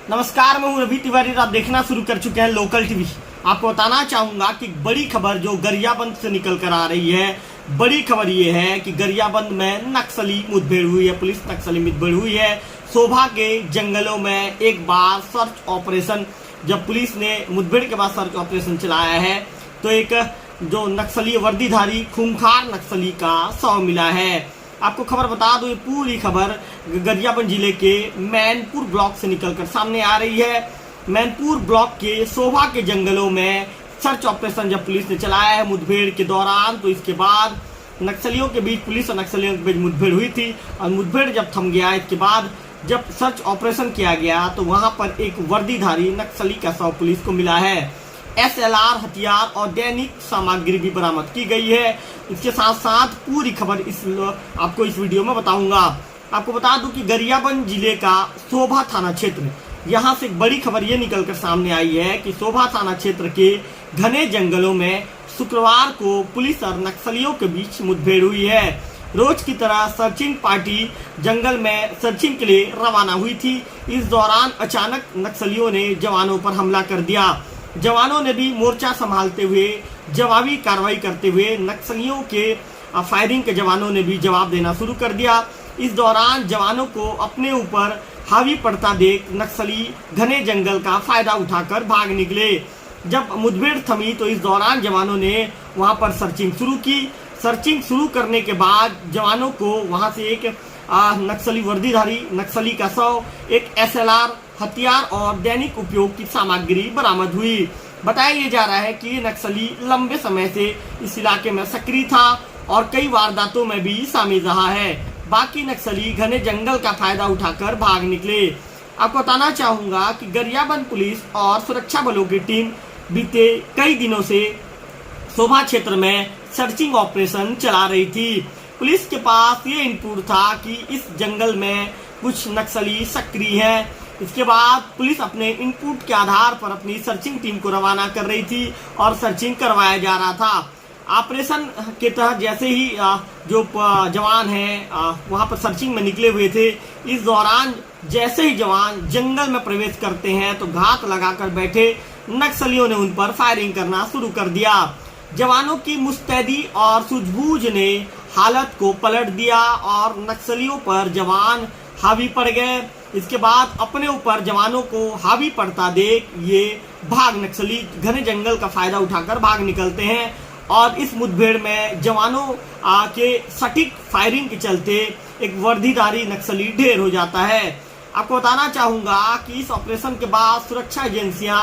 नमस्कार, मैं हूं रवि तिवारी। आप देखना शुरू कर चुके हैं लोकल टीवी। आपको बताना चाहूंगा कि बड़ी खबर जो गरियाबंद से निकल कर आ रही है, बड़ी खबर ये है कि गरियाबंद में नक्सली मुठभेड़ हुई है। पुलिस नक्सली मुठभेड़ हुई है। शोभा के जंगलों में एक बार सर्च ऑपरेशन, जब पुलिस ने मुठभेड़ के बाद सर्च ऑपरेशन चलाया है तो एक जो नक्सली वर्दीधारी खूंखार नक्सली का शव मिला है। आपको खबर बता दूं, ये पूरी खबर गरियाबंद जिले के मैनपुर ब्लॉक से निकलकर सामने आ रही है। मैनपुर ब्लॉक के शोभा के जंगलों में सर्च ऑपरेशन जब पुलिस ने चलाया है मुठभेड़ के दौरान, तो इसके बाद नक्सलियों के बीच, पुलिस और नक्सलियों के बीच मुठभेड़ हुई थी और मुठभेड़ जब थम गया, इसके बाद जब सर्च ऑपरेशन किया गया तो वहां पर एक वर्दीधारी नक्सली का शव पुलिस को मिला है। SLR हथियार और दैनिक सामग्री भी बरामद की गई है। इसके साथ साथ पूरी खबर आपको इस वीडियो में बताऊंगा। आपको बता दूं कि गरियाबंद जिले का शोभा थाना क्षेत्र, यहां से एक बड़ी खबर ये निकलकर सामने आई है कि शोभा थाना क्षेत्र के घने जंगलों में शुक्रवार को पुलिस और नक्सलियों के बीच मुठभेड़ हुई है। रोज की तरह सर्चिंग पार्टी जंगल में सर्चिंग के लिए रवाना हुई थी। इस दौरान अचानक नक्सलियों ने जवानों पर हमला कर दिया। जवानों ने भी मोर्चा संभालते हुए जवाबी कार्रवाई करते हुए नक्सलियों के फायरिंग के जवानों ने भी जवाब देना शुरू कर दिया। इस दौरान जवानों को अपने ऊपर हावी पड़ता देख नक्सली घने जंगल का फायदा उठाकर भाग निकले। जब मुठभेड़ थमी तो इस दौरान जवानों ने वहां पर सर्चिंग शुरू की। सर्चिंग शुरू करने के बाद जवानों को वहां से एक नक्सली वर्दीधारी नक्सली का शव, एक SLR हथियार और दैनिक उपयोग की सामग्री बरामद हुई। बताया जा रहा है कि ये नक्सली लंबे समय से इस इलाके में सक्रिय था और कई वारदातों में भी शामिल रहा है। बाकी नक्सली घने जंगल का फायदा उठाकर भाग निकले। आपको बताना चाहूंगा कि गरियाबंद पुलिस और सुरक्षा बलों की टीम बीते कई दिनों से शोभा क्षेत्र में सर्चिंग ऑपरेशन चला रही थी। पुलिस के पास ये इनपुट था कि इस जंगल में कुछ नक्सली सक्रिय हैं। इसके बाद पुलिस अपने इनपुट के आधार पर अपनी सर्चिंग टीम को रवाना कर रही थी और सर्चिंग करवाया जा रहा था। ऑपरेशन के तहत जैसे ही जो जवान हैं वहां पर सर्चिंग में निकले हुए थे, इस दौरान जैसे ही जवान जंगल में प्रवेश करते हैं तो घात लगाकर बैठे नक्सलियों ने उन पर फायरिंग करना शुरू कर दिया। जवानों की मुस्तैदी और सूझबूझ ने हालत को पलट दिया और नक्सलियों पर जवान हावी पड़ गए। इसके बाद अपने ऊपर जवानों को हावी पड़ता देख ये नक्सली घने जंगल का फायदा उठाकर भाग निकलते हैं और इस मुठभेड़ में जवानों के सटीक फायरिंग के चलते एक वर्दीधारी नक्सली ढेर हो जाता है। आपको बताना चाहूंगा कि इस ऑपरेशन के बाद सुरक्षा एजेंसियां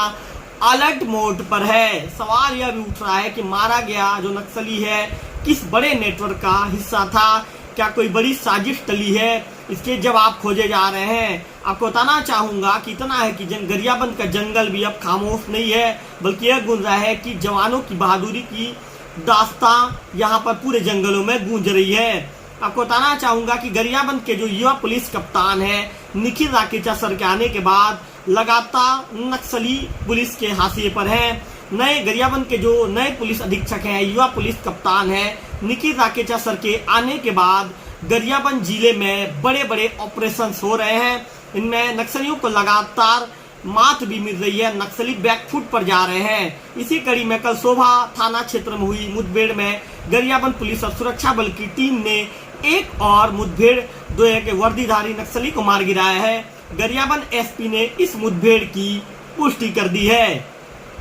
अलर्ट मोड पर है। सवाल यह भी उठ रहा है कि मारा गया जो नक्सली है किस बड़े नेटवर्क का हिस्सा था, क्या कोई बड़ी साजिश टली है, इसके जवाब खोजे जा रहे हैं। आपको बताना चाहूंगा कि इतना है कि गरियाबंद का जंगल भी अब खामोश नहीं है, बल्कि यह गूंज रहा है कि जवानों की बहादुरी की दास्तां यहाँ पर पूरे जंगलों में गूंज रही है। आपको बताना चाहूंगा कि गरियाबंद के जो युवा पुलिस कप्तान है निखिल राकेचा सर के आने के बाद लगातार नक्सली पुलिस के हाशिए पर हैं। नए गरियाबंद के जो नए पुलिस अधीक्षक हैं, युवा पुलिस कप्तान है निखिल राकेचा सर के आने के बाद गरियाबंद जिले में बड़े बड़े ऑपरेशन हो रहे हैं। इनमें नक्सलियों को लगातार मात भी मिल रही है, नक्सली बैकफुट पर जा रहे हैं। इसी कड़ी में कल शोभा थाना क्षेत्र में हुई मुठभेड़ में गरियाबंद पुलिस और सुरक्षा बल की टीम ने एक और मुठभेड़ के वर्दीधारी नक्सली को मार गिराया है। गरियाबंद SP ने इस मुठभेड़ की पुष्टि कर दी है।